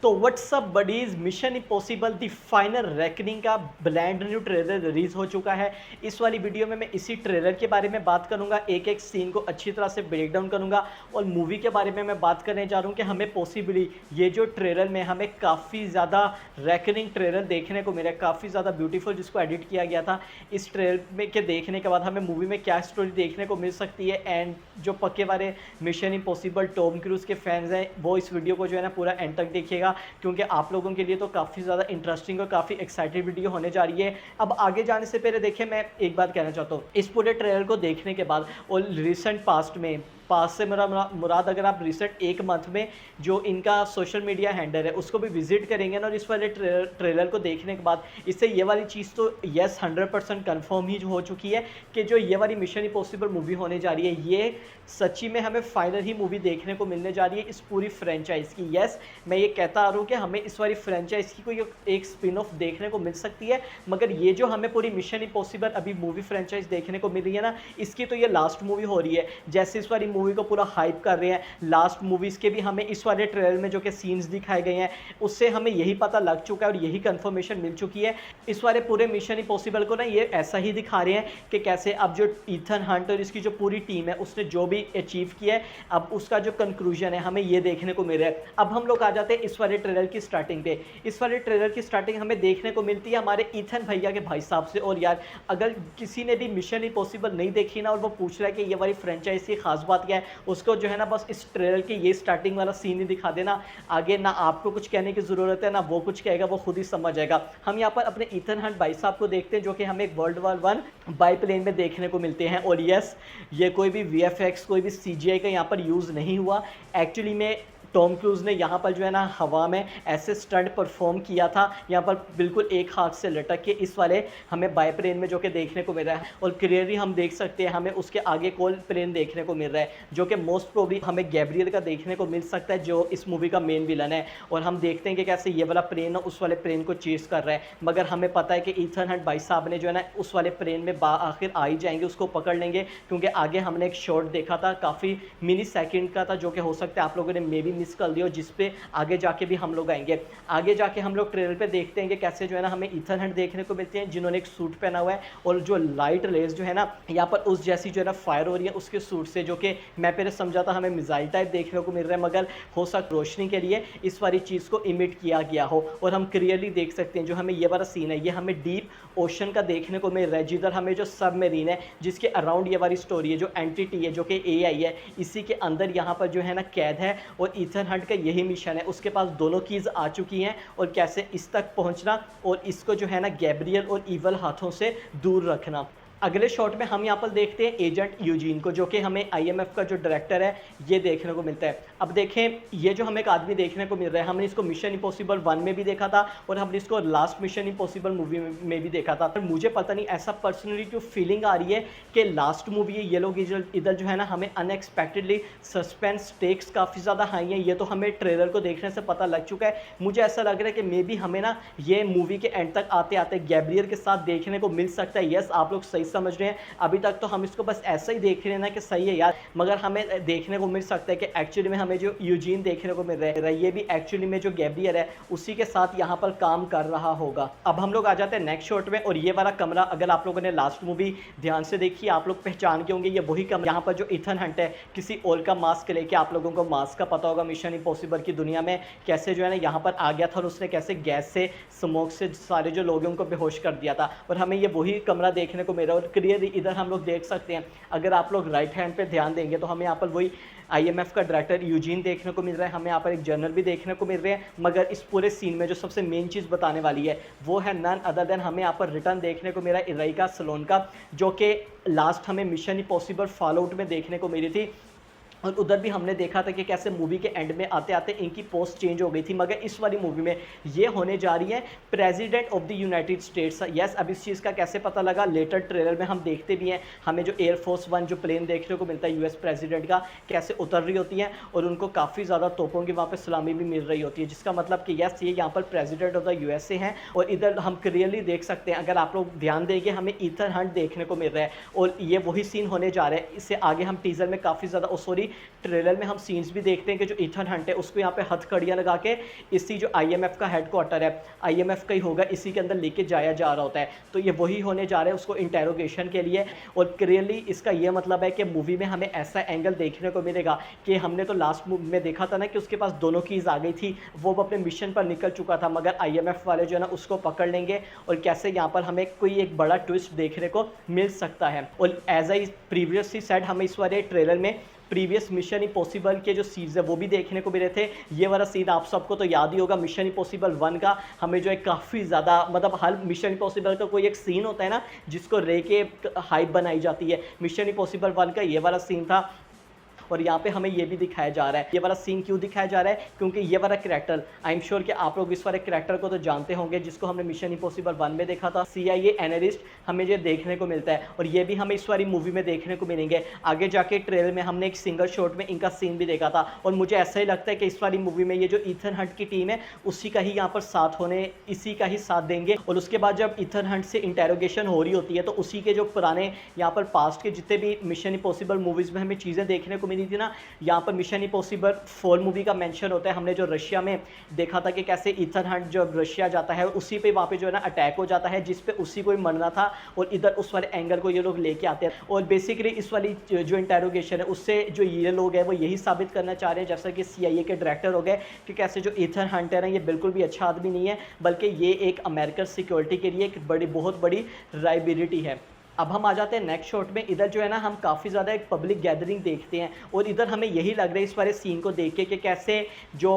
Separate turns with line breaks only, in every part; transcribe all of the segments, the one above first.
तो what's up buddies mission impossible the final reckoning का brand new trailer release हो चुका है। इस वाली वीडियो में मैं इसी ट्रेलर के बारे में बात करूंगा, एक एक सीन को अच्छी तरह से ब्रेक डाउन करूंगा और मूवी के बारे में मैं बात करने जा रहा हूं कि हमें पॉसिबली ये जो ट्रेलर में हमें काफ़ी ज़्यादा रेकनिंग ट्रेलर देखने को मिला, काफ़ी ज़्यादा ब्यूटीफुल जिसको एडिट किया गया था। इस ट्रेलर में के देखने के बाद हमें मूवी में क्या स्टोरी देखने को मिल सकती है एंड जो पक्के वाले मिशन इम्पॉसिबल टॉम क्रूज के फैंस हैं वो इस वीडियो को जो है ना पूरा एंड तक देखिएगा, क्योंकि आप लोगों के लिए तो काफ़ी ज़्यादा इंटरेस्टिंग और काफ़ी एक्साइटेड वीडियो होने जा रही है। अब आगे जाने से पहले देखिए, मैं एक बात कहना चाहता हूँ, इस पूरे ट्रेलर को देखने के बाद और रिसेंट पास्ट से मेरा मुराद अगर आप रिसेंट एक मंथ में जो इनका सोशल मीडिया हैंडल है उसको भी विजिट करेंगे ना, और इस वाले ट्रेलर को देखने के बाद इससे ये वाली चीज़ तो यस 100% कन्फर्म ही हो चुकी है कि जो ये वाली मिशन इम्पॉसिबल मूवी होने जा रही है ये सच्ची में हमें फाइनल ही मूवी देखने को मिलने जा रही है इस पूरी फ्रेंचाइज की। यस, मैं ये कहता आ रहा हूँ कि हमें इस वाली फ्रेंचाइज की कोई एक स्पिन ऑफ देखने को मिल सकती है, मगर ये जो हमें पूरी मिशन इम्पॉसिबल अभी मूवी फ्रेंचाइज देखने को मिल रही है ना, इसकी तो ये लास्ट मूवी हो रही है। जैसे इस वाली मूवी को पूरा हाइप कर रहे हैं, लास्ट मूवीज़ के भी हमें इस वाले ट्रेलर में जो कि सीन्स दिखाए गए हैं उससे हमें यही पता लग चुका है और यही कंफर्मेशन मिल चुकी है। इस वाले पूरे मिशन इम्पॉसिबल को ना ये ऐसा ही दिखा रहे हैं कि कैसे अब जो ईथन हंट और इसकी जो पूरी टीम है उसने जो भी अचीव किया है अब उसका जो कंक्लूजन है हमें ये देखने को मिल रहा है। अब हम लोग आ जाते हैं इस वाले ट्रेलर की स्टार्टिंग पे। इस वाले ट्रेलर की स्टार्टिंग हमें देखने को मिलती है हमारे ईथन भैया के भाई साहब से। और यार, अगर किसी ने भी मिशन इम्पॉसिबल नहीं देखी ना और वो पूछ रहा है कि ये वाली फ्रेंचाइज की खास बात क्या है, उसको जो है ना बस इस ट्रेलर के ये स्टार्टिंग वाला सीन ही दिखा देना, आगे ना आपको कुछ कहने की ज़रूरत है ना वो कुछ कहेगा, वो खुद ही समझ जाएगा। हम यहाँ पर अपने ईथन हंट भाई साहब को देखते हैं जो कि हमें एक वर्ल्ड वार 1 बाई प्लेन में देखने को मिलते हैं। और यस, ये कोई भी VFX कोई भी CGI का यहाँ पर यूज़ नहीं हुआ। एक्चुअली में टॉम क्रूज ने यहाँ पर जो है ना हवा में ऐसे स्टंट परफॉर्म किया था, यहाँ पर बिल्कुल एक हाथ से लटक के इस वाले हमें बाय प्लेन में जो कि देखने को मिल रहा है। और क्लियरली हम देख सकते हैं हमें उसके आगे कोल प्लेन देखने को मिल रहा है जो कि मोस्ट प्रोबेबली हमें गैब्रियल का देखने को मिल सकता है जो इस मूवी का मेन विलन है। और हम देखते हैं कि कैसे ये वाला प्लेन उस वाले प्लेन को चेस कर रहा है, मगर हमें पता है कि ईथन हंट भाई साहब ने जो है ना उस वाले प्लेन में आखिर आ ही जाएंगे, उसको पकड़ लेंगे, क्योंकि आगे हमने एक शॉट देखा था काफ़ी मिनी सेकेंड का था जो कि हो सकता है आप लोगों ने मे भी मिस कर दिया, जिस पे आगे जाके भी हम लोग आएंगे। आगे जाके हम लोग ट्रेलर पे देखते हैं कि कैसे जो है ना हमें ईथन हंट देखने को मिलते हैं जिन्होंने एक सूट पहना हुआ है और जो लाइट रेज जो है ना यहाँ पर उस जैसी जो है ना फायर हो रही है उसके सूट से, जो कि मैं पहले समझा था हमें मिसाइल टाइप देखने को मिल रहा है, मगर हो सकता रोशनी के लिए इस वाली चीज़ को इमिट किया गया हो। और हम क्लियरली देख सकते हैं जो हमें ये वाला सीन है ये हमें डीप ओशन का देखने को मिल रहा है, जिधर हमें जो सबमरीन है जिसके अराउंड ये वाली स्टोरी है, जो एंटिटी है जो कि AI है, इसी के अंदर यहाँ पर जो है ना कैद है और ईथन हंट का यही मिशन है। उसके पास दोनों कीज़ आ चुकी हैं और कैसे इस तक पहुंचना और इसको जो है ना गैब्रियल और ईवल हाथों से दूर रखना। अगले शॉट में हम यहाँ पर देखते हैं एजेंट यूजीन को, जो कि हमें IMF का जो डायरेक्टर है ये देखने को मिलता है। अब देखें, ये जो हमें एक आदमी देखने को मिल रहा है, हमने इसको मिशन इम्पॉसिबल 1 में भी देखा था और हमने इसको लास्ट मिशन इम्पॉसिबल मूवी में भी देखा था। पर मुझे पता नहीं ऐसा पर्सनली जो फीलिंग आ रही है कि लास्ट मूवी है, ये लोग इधर जो है ना हमें अनएक्सपेक्टेडली सस्पेंस स्टेक्स काफ़ी ज़्यादा हाई हैं, ये तो हमें ट्रेलर को देखने से पता लग चुका है। मुझे ऐसा लग रहा है कि मे बी हमें ना ये मूवी के एंड तक आते आते गैब्रियल के साथ देखने को मिल सकता है। यस, आप लोग सही समझ रहे हैं, अभी तक तो हम इसको बस ऐसा ही देख रहे हैं ना कि सही है यार, मगर हमें देखने को मिल सकता है कि एक्चुअली में हमें जो यूजीन देखने को मिल रहा है ये भी एक्चुअली में जो गैब्रियल है उसी के साथ यहाँ पर काम कर रहा होगा। अब हम लोग आ जाते हैं नेक्स्ट शॉट में और ये वाला कमरा अगर आप लोगों ने लास्ट मूवी ध्यान से देखी आप लोग पहचान के होंगे, ये वही कमरा यहाँ पर जो ईथन हंट है किसी और का मास्क लेके, आप लोगों को मास्क का पता होगा मिशन इम्पॉसिबल की दुनिया में कैसे जो है ना यहाँ पर आ गया था और उसने कैसे गैस से स्मोक से सारे जो लोग हैं उनको बेहोश कर दिया था, और हमें ये वही कमरा देखने को मिल रहा है। और क्लियर इधर हम लोग देख सकते हैं, अगर आप लोग राइट हैंड पे ध्यान देंगे तो हमें यहाँ पर वही IMF का डायरेक्टर यूजीन देखने को मिल रहा है, हमें यहाँ पर एक जर्नल भी देखने को मिल रहे हैं। मगर इस पूरे सीन में जो सबसे मेन चीज़ बताने वाली है वो है नन अदर देन हमें यहाँ पर रिटर्न देखने को मिला इराइका सलोन का, जो कि लास्ट हमें मिशन इम्पॉसिबल फॉलआउट में देखने को मिली थी। और उधर भी हमने देखा था कि कैसे मूवी के एंड में आते आते इनकी पोस्ट चेंज हो गई थी, मगर इस वाली मूवी में ये होने जा रही है president of the United states. Yes, अब इस चीज़ का कैसे पता लगा, लेटर ट्रेलर में हम देखते भी हैं, हमें जो एयरफोर्स 1 जो प्लेन देखने को मिलता है US प्रेसिडेंट का कैसे उतर रही होती है और उनको काफ़ी ज़्यादा तोपों की वहाँ पर सलामी भी मिल रही होती है, जिसका मतलब कि यस ये यहाँ पर प्रेसिडेंट ऑफ द USA हैं। और इधर हम क्लियरली देख सकते हैं, अगर आप लोग ध्यान देंगे हमें ईथन हंट देखने को मिल रहा है और ये वही सीन होने जा रहा है। इससे आगे हम टीजर में काफ़ी ज़्यादा सॉरी स्टोरी। ट्रेलर में हम सीन्स भी देखते हैं कि जो ईथन हंट है उसको यहाँ पे हथकड़ियाँ लगा के इसी जो आईएमएफ का हेडक्वार्टर है, आईएमएफ का ही होगा, इसी के अंदर लेके जाया जा रहा होता है। तो ये वही होने जा रहा है उसको इंटेरोगेशन के लिए। और क्लियरली इसका ये मतलब है कि मूवी में हमें ऐसा एंगल देखने को मिलेगा कि हमने तो लास्ट मूवी में देखा था ना कि उसके पास दोनों कीज़ आ गई थी, वो अपने मिशन पर निकल चुका था, मगर आईएमएफ वाले जो है ना उसको पकड़ लेंगे और कैसे यहाँ पर हमें कोई एक बड़ा ट्विस्ट देखने को मिल सकता है। और एज आई प्रीवियसली सेड, हमें इस वाले ट्रेलर में प्रीवियस मिशन इम्पॉसिबल के जो सीन्स है वो भी देखने को मिले थे। ये वाला सीन आप सबको तो याद ही होगा, मिशन इम्पॉसिबल 1 का। हमें जो है काफ़ी ज़्यादा, मतलब हर मिशन इम्पॉसिबल का कोई एक सीन होता है ना जिसको रे के हाइप बनाई जाती है, मिशन इम्पॉसिबल 1 का ये वाला सीन था। और यहाँ पे हमें ये भी दिखाया जा रहा है। ये वाला सीन क्यों दिखाया जा रहा है? क्योंकि ये वाला कैरेक्टर, आई एम श्योर कि आप लोग इस वाले कैरेक्टर को तो जानते होंगे, जिसको हमने मिशन इम्पॉसिबल 1 में देखा था, CIA एनालिस्ट, हमें ये देखने को मिलता है और ये भी हमें इस वाली मूवी में देखने को मिलेंगे। आगे जाके ट्रेलर में हमने एक सिंगल शॉट में इनका सीन भी देखा था और मुझे ऐसा ही लगता है कि इस वाली मूवी में ये जो ईथन हंट की टीम है उसी का ही यहाँ पर साथ होने, इसी का ही साथ देंगे। और उसके बाद जब ईथन हंट से इंटेरोगेशन हो रही होती है तो उसी के जो पुराने यहाँ पर पास्ट के जितने भी मिशन इम्पॉसिबल मूवीज़ में हमें चीज़ें देखने को मिली थी ना, यहाँ पर मिशन इम्पॉसिबल 4 मूवी का मेंशन होता है। हमने जो रशिया में देखा था कि कैसे ईथन हंट जब रशिया जाता है उसी पे वहाँ पे जो है ना अटैक हो जाता है, जिस पे उसी को ही मरना था, और इधर उस वाले एंगल को ये लोग लेके आते हैं। और बेसिकली इस वाली जो इंटेरोगेशन है उससे जो ये लोग हैं वो यही साबित करना चाह रहे हैं, जैसा कि CIA के डायरेक्टर हो गए, कि कैसे जो ईथन हंटर है ये बिल्कुल भी अच्छा आदमी नहीं है, बल्कि ये एक अमेरिकन सिक्योरिटी के लिए एक बहुत बड़ी लायबिलिटी है। अब हम आ जाते हैं नेक्स्ट शॉट में। इधर जो है ना हम काफ़ी ज़्यादा एक पब्लिक गैदरिंग देखते हैं और इधर हमें यही लग रहा है इस वाले सीन को देख के कि कैसे जो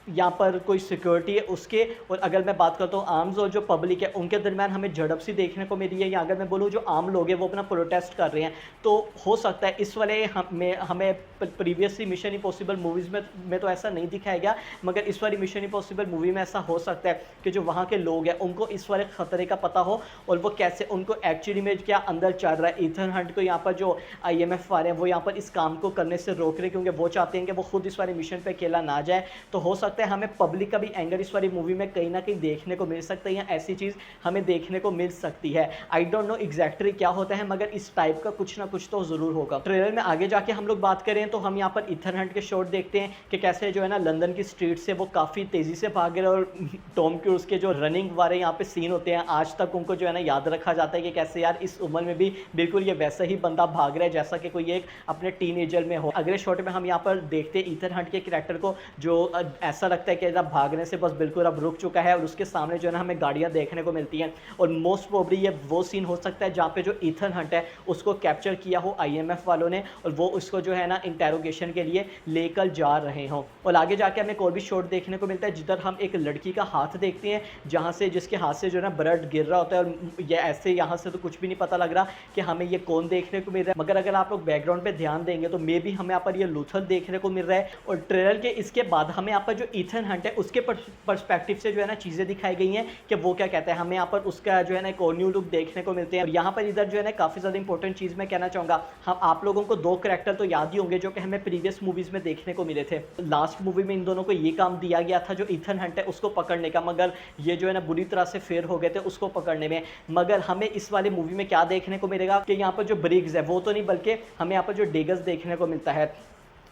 यहाँ पर कोई सिक्योरिटी है उसके, और अगर मैं बात करता हूँ आर्म्स और जो पब्लिक है उनके दरमियान हमें झड़प सी देखने को मिली है, या अगर मैं बोलूँ जो आम लोग हैं वो अपना प्रोटेस्ट कर रहे हैं। तो हो सकता है इस वाले हमें प्रीवियसली मिशन इम्पॉसिबल मूवीज़ में तो ऐसा नहीं दिखाया गया, मगर इस वाली मिशन इम्पॉसिबल मूवी में ऐसा हो सकता है कि जो वहाँ के लोग हैं उनको इस वाले ख़तरे का पता हो और वो कैसे उनको एक्चुअली में क्या अंदर चल रहा है। ईथन हंट को यहाँ पर जो IMF वाले हैं वो यहाँ पर इस काम को करने से रोक रहे, क्योंकि वो चाहते हैं कि वो खुद इस वाले मिशन पर अकेला ना जाए। तो हो सकता है हमें पब्लिक का भी एंगल इस वाली मूवी में कहीं ना कहीं देखने को मिल सकता है, या ऐसी चीज़ हमें देखने को मिल सकती है। आई डोंट नो एग्जैक्टली क्या होता है, मगर इस टाइप का कुछ ना कुछ तो ज़रूर होगा। ट्रेलर में आगे जाके हम लोग बात करें तो हम यहाँ पर ईथन हंट के शॉट देखते हैं कि कैसे जो है ना लंदन की स्ट्रीट से वो काफ़ी तेज़ी से भाग रहे हैं, और टॉम क्रूज के जो रनिंग वाले यहाँ पे सीन होते हैं आज तक उनको जो है ना याद रखा जाता है कि कैसे यार इस उम्र में भी बिल्कुल ये वैसा ही बंदा भाग रहा है जैसा कि कोई एक अपने टीनेजर में हो। अगले शॉट में हम यहाँ पर देखते हैं ईथन हंट के कैरेक्टर को, जो ऐसा लगता है कि भागने से बस बिल्कुल अब रुक चुका है, और उसके सामने जो है ना हमें गाड़ियाँ देखने को मिलती हैं। और मोस्ट प्रोबेबली ये वो सीन हो सकता है जहाँ पे जो ईथन हंट है उसको कैप्चर किया हो IMF वालों ने, और वो उसको जो है ना इंटेरोगेशन के लिए लेकर जा रहे हों। और आगे जाके हमें एक और भी शॉट देखने को मिलता है जिधर हम एक लड़की का हाथ देखते हैं, जहाँ से जिसके हाथ से जो है ना ब्लड गिर रहा होता है, और ये ऐसे यहाँ से तो कुछ भी नहीं पता लग रहा कि हमें ये कौन देखने को मिल रहा है, मगर अगर आप लोग बैकग्राउंड पे ध्यान देंगे तो मे भी हमें यहाँ पर ये लूथर देखने को मिल रहा है। और ट्रेलर के इसके बाद हमें यहाँ पर जो ईथन हंट है उसके पर्सपेक्टिव से जो है ना चीज़ें दिखाई गई हैं कि वो क्या कहता है। हमें यहाँ पर उसका जो है ना एक और न्यू लुक देखने को मिलते हैं। और यहाँ पर इधर जो है ना काफ़ी ज़्यादा इंपॉर्टेंट चीज़ मैं कहना चाहूँगा, हम आप लोगों को 2 कैरेक्टर तो याद ही होंगे जो कि हमें प्रीवियस मूवीज़ में देखने को मिले थे। लास्ट मूवी में इन दोनों को ये काम दिया गया था जो ईथन हंट है उसको पकड़ने का, मगर ये जो है ना बुरी तरह से फेल हो गए थे उसको पकड़ने में। मगर हमें इस वाले मूवी में क्या देखने को मिलेगा कि यहाँ पर जो ब्रिग्स है वो तो नहीं, बल्कि हमें यहाँ पर जो डेगर्स देखने को मिलता है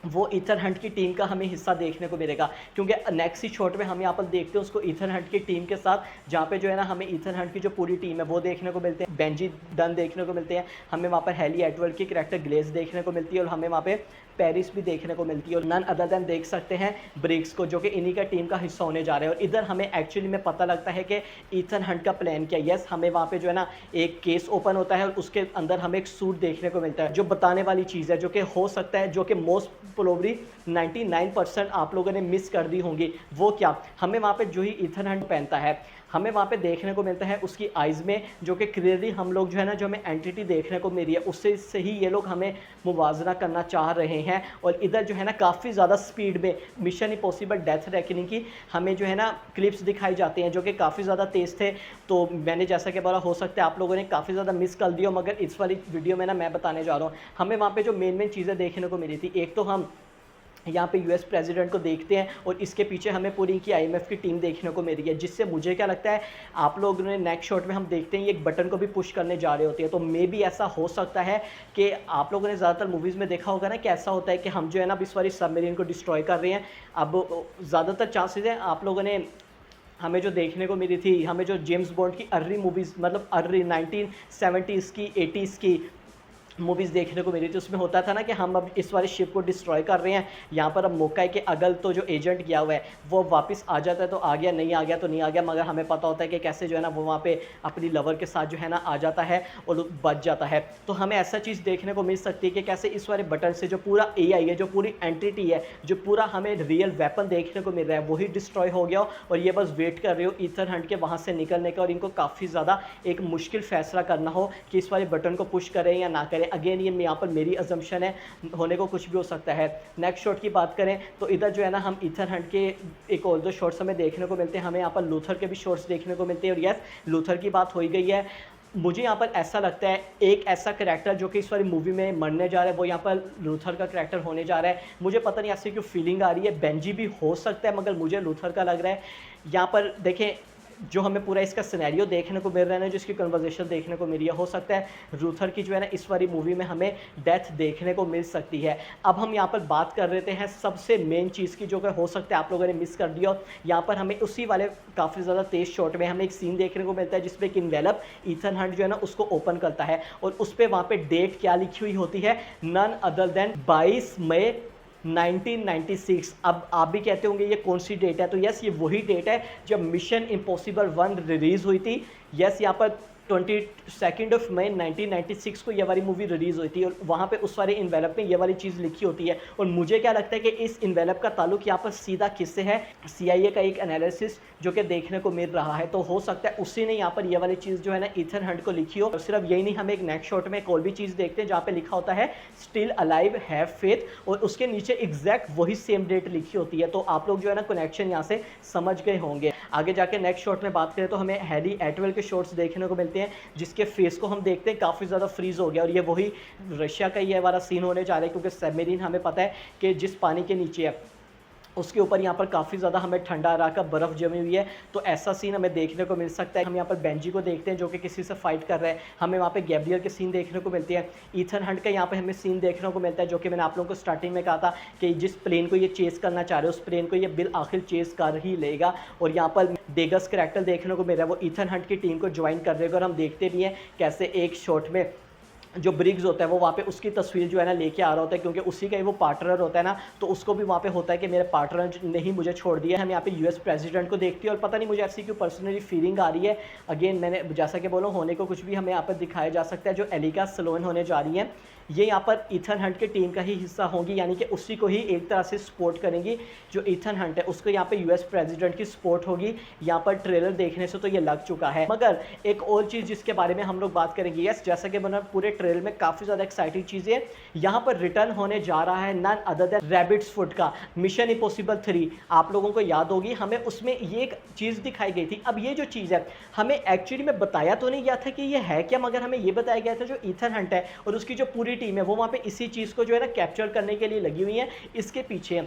वो ईथन हंट की टीम का हमें हिस्सा देखने को मिलेगा। क्योंकि नेक्स्ट ही शॉट में हम यहाँ पर देखते हैं उसको ईथन हंट की टीम के साथ, जहाँ पे जो है ना हमें ईथन हंट की जो पूरी टीम है वो देखने को मिलते हैं। बेंजी डन देखने को मिलते हैं, हमें वहाँ पर हेली एडवर्ड की कैरेक्टर ग्लेस देखने को मिलती है, और हमें वहाँ पे पेरिस भी देखने को मिलती है, और नन अदर देन देख सकते हैं ब्रिग्स को, जो कि इन्हीं का टीम का हिस्सा होने जा रहे हैं। और इधर हमें एक्चुअली में पता लगता है कि ईथन हंट का प्लान क्या है। यस, हमें वहाँ पे जो है ना एक केस ओपन होता है और उसके अंदर हमें एक सूट देखने को मिलता है जो बताने वाली चीज़ है, जो कि हो सकता है, जो कि मोस्ट प्रोबेबली 99% आप लोगों ने मिस कर दी होंगी। वो क्या, हमें वहाँ पे जो ही ईथन हंट पहनता है हमें वहाँ पे देखने को मिलता है उसकी आइज़ में, जो कि क्लियरली हम लोग जो है ना जो हमें एंटिटी देखने को मिल रही है उससे ही ये लोग हमें मुवाजना करना चाह रहे हैं। और इधर जो है ना काफ़ी ज़्यादा स्पीड में मिशन इम्पॉसिबल डेथ रेकनिंग की हमें जो है ना क्लिप्स दिखाई जाते हैं जो कि काफ़ी ज़्यादा तेज़ थे। तो मैंने जैसा कि बोला, हो सकता है आप लोगों ने काफ़ी ज़्यादा मिस कर दिया, मगर इस वाली वीडियो में ना मैं बताने जा रहा हूँ। हमें वहाँ पर जो मेन चीज़ें देखने को मिली थी, एक तो हम यहाँ पे यूएस प्रेसिडेंट को देखते हैं और इसके पीछे हमें पूरी इनकी आईएमएफ की टीम देखने को मिल रही है, जिससे मुझे क्या लगता है आप लोगों ने नेक्स्ट शॉट में हम देखते हैं ये एक बटन को भी पुश करने जा रहे होते हैं। तो मे बी ऐसा हो सकता है कि आप लोगों ने ज़्यादातर मूवीज़ में देखा होगा ना कि ऐसा होता है कि हम जो है ना अब इस बार सबमरीन को डिस्ट्रॉय कर रहे हैं। अब ज़्यादातर चांसेस हैं आप लोगों ने हमें जो देखने को मिली थी, हमें जो जेम्स बॉन्ड की अर्ली मूवीज़ मतलब अर्ली 1970s की 80s की मूवीज़ देखने को मिली थी, उसमें होता था ना कि हम अब इस वाली शिप को डिस्ट्रॉय कर रहे हैं। यहाँ पर अब मौका है कि अगल तो जो एजेंट गया हुआ है वो वापस आ जाता है तो आ गया, नहीं आ गया तो नहीं आ गया, मगर हमें पता होता है कि कैसे जो है ना वो वहाँ पे अपनी लवर के साथ जो है ना आ जाता है और बच जाता है। तो हमें ऐसा चीज़ देखने को मिल सकती है कि कैसे इस वाले बटन से जो पूरा एआई है, जो पूरी एंटिटी है, जो पूरा हमें रियल वेपन देखने को मिल रहा है वही डिस्ट्रॉय हो गया और ये बस वेट कर रहे हो ईथन हंट के वहाँ से निकलने का और इनको काफ़ी ज़्यादा एक मुश्किल फैसला करना हो कि इस वाले बटन को पुश करें या ना करें। अगेन ये यहाँ पर मेरी अजम्पशन है, होने को कुछ भी हो सकता है। नेक्स्ट शॉट की बात करें तो इधर जो है ना हम ईथन हंट के एक और दो शॉट्स हमें देखने को मिलते हैं, हमें यहाँ पर लूथर के भी शॉट्स देखने को मिलते हैं। और यस, लूथर की बात हो ही गई है। मुझे यहाँ पर ऐसा लगता है एक ऐसा करैक्टर जो कि इस वाली मूवी में मरने जा रहा है वो यहाँ पर लूथर का करैक्टर होने जा रहा है। मुझे पता नहीं ऐसी क्यों फीलिंग आ रही है, बेंजी भी हो सकता है मगर मुझे लूथर का लग रहा है। यहाँ पर देखें जो हमें पूरा इसका सिनेरियो देखने को मिल रहा है ना, जिसकी कन्वर्सेशन देखने को मिल रही है, हो सकता है लूथर की जो है ना इस वाली मूवी में हमें डेथ देखने को मिल सकती है। अब हम यहाँ पर बात कर रहे हैं सबसे मेन चीज़ की जो कि हो सकता है आप लोगों ने मिस कर दिया। यहाँ पर हमें उसी वाले काफ़ी ज़्यादा तेज शॉट में हमें एक सीन देखने को मिलता है जिसमें एक इन्वेलप ईथन हंट जो है ना उसको ओपन करता है और उस पर वहाँ पर डेट क्या लिखी हुई होती है, नन अदर देन 22 मई 1996। अब आप भी कहते होंगे ये कौन सी डेट है, तो यस ये वही डेट है जब मिशन इम्पॉसिबल 1 रिलीज़ हुई थी। यस यहाँ पर 22 मई 1996 को ये वाली मूवी रिलीज़ हुई थी और वहाँ पे उस वाले इन्वेलप में ये वाली चीज़ लिखी होती है। और मुझे क्या लगता है कि इस इन्वेलप का ताल्लुक यहाँ पर सीधा किससे है, CIA का एक एनालिसिस जो कि देखने को मिल रहा है। तो हो सकता है उसी ने यहाँ पर ये वाली चीज़ जो है ना ईथन हंट को लिखी हो। और सिर्फ यही नहीं, हमें एक नेक्स्ट शॉट में एक और भी चीज़ देखते हैं जहाँ पे लिखा होता है स्टिल अलाइव हैव फेथ और उसके नीचे एग्जैक्ट वही सेम डेट लिखी होती है। तो आप लोग जो है ना कनेक्शन यहाँ से समझ गए होंगे। आगे जाके नेक्स्ट शॉट में बात करें तो हमें हैरी एटवेल के शॉट्स देखने को मिलते हैं जिसके फेस को हम देखते हैं काफ़ी ज़्यादा फ्रीज हो गया और ये वही रशिया का ये वाला सीन होने जा रहा है क्योंकि सबमरीन हमें पता है कि जिस पानी के नीचे है उसके ऊपर यहाँ पर काफ़ी ज़्यादा हमें ठंडा इलाका बर्फ़ जमी हुई है। तो ऐसा सीन हमें देखने को मिल सकता है। हम यहाँ पर बेंजी को देखते हैं जो कि किसी से फाइट कर रहे हैं, हमें वहाँ पे गैब्रियल के सीन देखने को मिलते हैं। ईथन हंट का यहाँ पे हमें सीन देखने को मिलता है जो कि मैंने आप लोगों को स्टार्टिंग में कहा था कि जिस प्लेन को ये चेस करना चाह रहे हैं उस प्लेन को ये बिल आखिर चेस कर ही लेगा। और यहाँ पर डेगस करैक्टर देखने को मिल रहा है, वो ईथन हंट की टीम को ज्वाइन कर देगा और हम देखते भी हैं कैसे एक शॉट में जो ब्रिग्स होता है वो वहाँ पे उसकी तस्वीर जो है ना लेके आ रहा होता है क्योंकि उसी का ही वो पार्टनर होता है ना, तो उसको भी वहाँ पे होता है कि मेरे पार्टनर ने ही मुझे छोड़ दिया। हम यहाँ पे यूएस प्रेसिडेंट को देखते हैं और पता नहीं मुझे ऐसी क्यों पर्सनली फीलिंग आ रही है। अगेन मैंने जैसा कि बोला होने को कुछ भी हमें यहाँ पर दिखाया जा सकता है। जो एलिका सलोन होने जा रही है ये यहाँ पर ईथन हंट के टीम का ही हिस्सा होंगी, यानी कि उसी को ही एक तरह से सपोर्ट करेंगी। जो ईथन हंट है उसको यहाँ पे यूएस प्रेसिडेंट की सपोर्ट होगी। यहाँ पर ट्रेलर देखने से तो ये लग चुका है। मगर एक और चीज़ जिसके बारे में हम लोग बात करेंगे, यस जैसा कि मैंने पूरे ट्रेलर में काफ़ी ज़्यादा एक्साइटिंग चीज़ें यहाँ पर रिटर्न होने जा रहा है none other than rabbit's foot का मिशन इम्पॉसिबल 3। आप लोगों को याद होगी हमें उसमें ये एक चीज़ दिखाई गई थी। अब ये जो चीज़ है हमें एक्चुअली में बताया तो नहीं गया था कि ये है क्या, मगर हमें ये बताया गया था जो ईथन हंट है और उसकी जो पूरी टीम है वो वहाँ पे इसी चीज़ को जो है ना कैप्चर करने के लिए लगी हुई है। इसके पीछे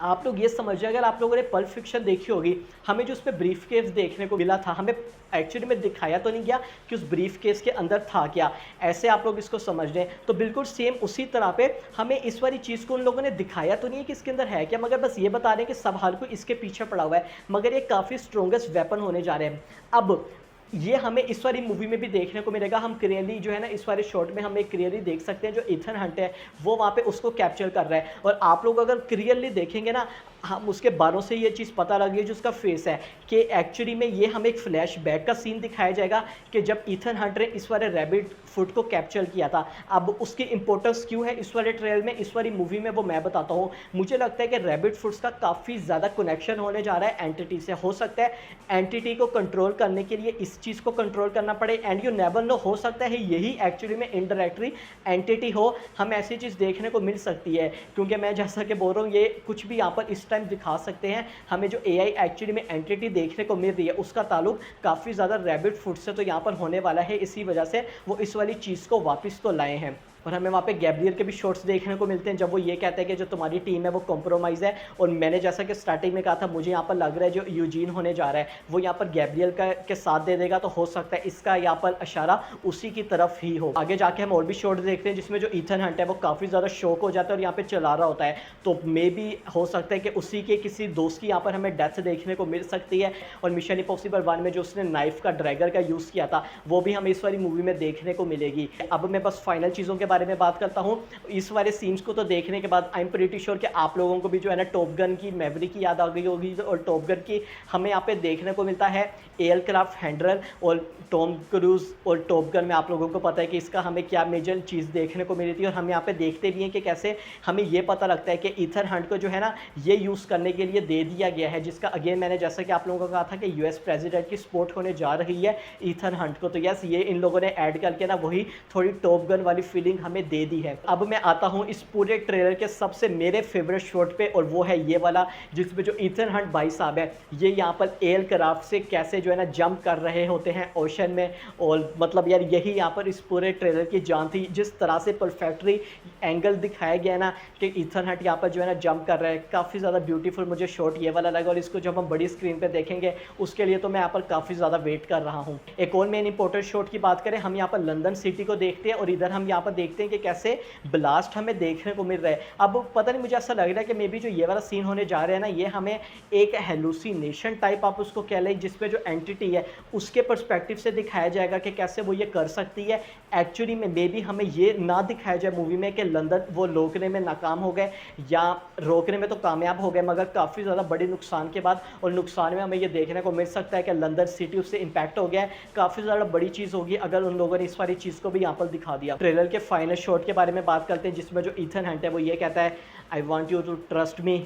आप लोग ये समझिए, अगर आप लोगों ने पल्प फिक्शन देखी होगी, हमें जो उस पर ब्रीफ केस देखने को मिला था, हमें एक्चुअली में दिखाया तो नहीं गया कि उस ब्रीफ केस के अंदर था क्या, ऐसे आप लोग इसको समझ लें। तो बिल्कुल सेम उसी तरह पे हमें इस वाली चीज़ को उन लोगों ने दिखाया तो नहीं है कि इसके अंदर है क्या, मगर बस ये बता रहे हैं कि सब हाल को इसके पीछे पड़ा हुआ है, मगर ये काफ़ी स्ट्रोंगेस्ट वेपन होने जा रहे हैं। अब ये हमें इस वाली मूवी में भी देखने को मिलेगा। हम क्लियरली जो है ना इस वाले शॉट में हम एक क्लियरली देख सकते हैं जो ईथन हंट है वो वहाँ पे उसको कैप्चर कर रहा है। और आप लोग अगर क्लियरली देखेंगे ना, हम उसके बालों से ये चीज़ पता लग रही है जो उसका फेस है कि एक्चुअली में ये हमें एक फ्लैश बैक का सीन दिखाया जाएगा कि जब ईथन हंट ने इस वाले रैबिट फुट को कैप्चर किया था। अब उसकी इंपॉर्टेंस क्यों है इस वाले ट्रेलर में, इस वाली मूवी में, वो मैं बताता हूँ। मुझे लगता है कि रैबिट फुट्स का काफ़ी ज़्यादा कनेक्शन होने जा रहा है एंटिटी से। हो सकता है एंटिटी को कंट्रोल करने के लिए इस चीज़ को कंट्रोल करना पड़े, एंड यू नेवर नो, हो सकता है यही एक्चुअली में इनडायरेक्टली एंटिटी हो। हम ऐसी चीज़ देखने को मिल सकती है क्योंकि मैं जैसा कि बोल रहा हूँ ये कुछ भी यहाँ पर इस टाइम दिखा सकते हैं। हमें जो एआई एक्चुअली में एंटिटी देखने को मिल रही है उसका ताल्लुक काफ़ी ज़्यादा रैबिट फुट से तो यहाँ पर होने वाला है, इसी वजह से वो इस वाली चीज़ को वापस तो लाए हैं। और हमें वहाँ पे गैब्रियल के भी शॉट्स देखने को मिलते हैं जब वो ये कहते हैं कि जो तुम्हारी टीम है वो कॉम्प्रोमाइज़ है। और मैंने जैसा कि स्टार्टिंग में कहा था, मुझे यहाँ पर लग रहा है जो यूजीन होने जा रहा है वो यहाँ पर गैब्रियल का के साथ दे देगा, तो हो सकता है इसका यहाँ पर इशारा उसी की तरफ ही हो। आगे जाके हम और भी शॉट देखते हैं जिसमें जो ईथन हंट है वो काफ़ी ज़्यादा शॉक हो जाता है और यहाँ पे चला रहा होता है, तो मे बी हो सकता है कि उसी के किसी दोस्त की यहाँ पर हमें डेथ देखने को मिल सकती है। और मिशन इम्पॉसिबल 1 में जो उसने नाइफ का ड्रैगर का यूज़ किया था वो भी हमें इस वाली मूवी में देखने को मिलेगी। अब मैं बस फाइनल चीज़ों के बारे में बात करता हूँ। इस वाले सीन्स को तो देखने के बाद आई एम प्रीटी श्योर कि आप लोगों को भी जो है ना टॉप गन की मैवरिक की याद आ गई होगी। और टॉप गन की हमें यहाँ पे देखने को मिलता है एयरक्राफ्ट हैंडलर और टॉम क्रूज। और टॉप गन में आप लोगों को पता है कि इसका हमें क्या मेजर चीज़ देखने को मिली थी। और हम यहाँ पे देखते भी हैं कि कैसे हमें ये पता लगता है कि ईथन हंट को जो है ना ये यूज़ करने के लिए दे दिया गया है, जिसका अगेन मैंने जैसा कि आप लोगों को कहा था कि यूएस प्रेसिडेंट की सपोर्ट होने जा रही है ईथन हंट को। तो यस, ये इन लोगों ने ऐड करके ना वही थोड़ी टॉप गन वाली फीलिंग हमें दे दी है। अब मैं आता हूँ इस पूरे ट्रेलर के सबसे मेरे फेवरेट शॉट पे, और वो है ये वाला जिसमें जो ईथन हंट भाई साहब है ये यहाँ पर एयरक्राफ्ट से कैसे जो है ना जंप कर रहे होते हैं ओशन में। और मतलब यार यही यहाँ पर इस पूरे ट्रेलर की जान थी, जिस तरह से परफेक्टली एंगल दिखाया गया ना कि ईथन हंट यहाँ पर जो है ना जंप कर रहा है, काफ़ी ज़्यादा ब्यूटीफुल मुझे शॉट ये वाला लगा। और इसको जब हम बड़ी स्क्रीन पे देखेंगे उसके लिए तो मैं यहाँ पर काफ़ी ज़्यादा वेट कर रहा हूँ। एक और मेन इंपॉर्टेंट शॉट की बात करें, हम यहाँ पर लंदन सिटी को देखते हैं और इधर हम यहाँ पर देखते हैं कि कैसे ब्लास्ट हमें देखने को मिल रहा है। अब पता नहीं, मुझे ऐसा लग रहा है कि मे बी जो ये वाला सीन होने जा रहा है ना ये हमें एक हेलुसिनेशन टाइप आप उसको कह लें, जिसमें जो एंटिटी है उसके पर्सपेक्टिव से दिखाया जाएगा कि कैसे वो ये कर सकती है। एक्चुअली में मे बी हमें ये ना दिखाया जाए मूवी में कि लंदन वो रोकने में नाकाम हो गए या रोकने में तो कामयाब हो गए, मगर काफ़ी ज़्यादा बड़े नुकसान के बाद, और नुकसान में हमें ये देखने को मिल सकता है कि लंदन सिटी उससे इम्पैक्ट हो गया है। काफ़ी ज़्यादा बड़ी चीज़ होगी अगर उन लोगों ने इस वाली चीज़ को भी यहाँ पर दिखा दिया। ट्रेलर के फाइनल शॉट के बारे में बात करते हैं जिसमें जो ईथन हंट है वो ये कहता है, I want you to trust me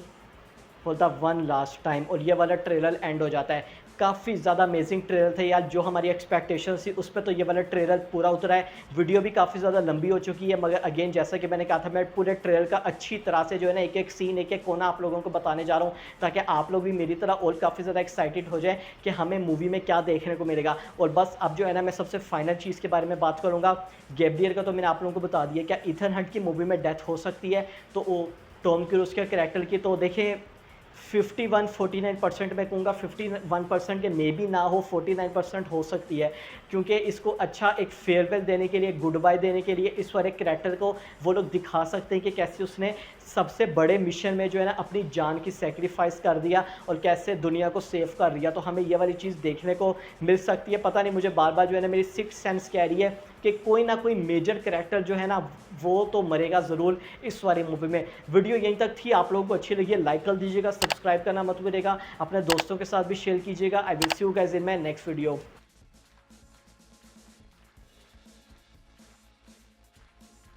for the one last time, और ये वाला ट्रेलर एंड हो जाता है। काफ़ी ज़्यादा अमेजिंग ट्रेलर थे यार, जो हमारी एक्सपेक्टेशंस थी उस पर तो ये वाला ट्रेलर पूरा उतरा है। वीडियो भी काफ़ी ज़्यादा लंबी हो चुकी है, मगर अगेन जैसा कि मैंने कहा था मैं पूरे ट्रेलर का अच्छी तरह से जो है ना एक एक सीन एक एक कोना आप लोगों को बताने जा रहा हूँ, ताकि आप लोग भी मेरी तरह और काफ़ी ज़्यादा एक्साइटेड हो जाए कि हमें मूवी में क्या देखने को मिलेगा। और बस अब जो है ना मैं सबसे फाइनल चीज़ के बारे में बात करूँगा। गैब्रियल का तो मैंने आप लोगों को बता दिया, क्या ईथन हंट की मूवी में डेथ हो सकती है, तो वो टॉम क्रूज के कैरेक्टर की तो देखें 49% मैं कहूँगा 51% के मे बी ना हो, 49% हो सकती है, क्योंकि इसको अच्छा एक फेयरवेल देने के लिए, गुड बाय देने के लिए इस वाले कैरेक्टर को वो लोग दिखा सकते हैं कि कैसे उसने सबसे बड़े मिशन में जो है ना अपनी जान की सेक्रीफाइस कर दिया और कैसे दुनिया को सेव कर दिया। तो हमें ये वाली चीज़ देखने को मिल सकती है। पता नहीं, मुझे बार बार जो है ना मेरी सिक्स्थ सेंस कह रही है कि कोई ना कोई मेजर कैरेक्टर जो है ना वो तो मरेगा ज़रूर इस वाली मूवी में। वीडियो यहीं तक थी, आप लोगों को अच्छी लगी है लाइक कर दीजिएगा, सब्सक्राइब करना मत भूलिएगा, अपने दोस्तों के साथ भी शेयर कीजिएगा। I will see you guys in my next video.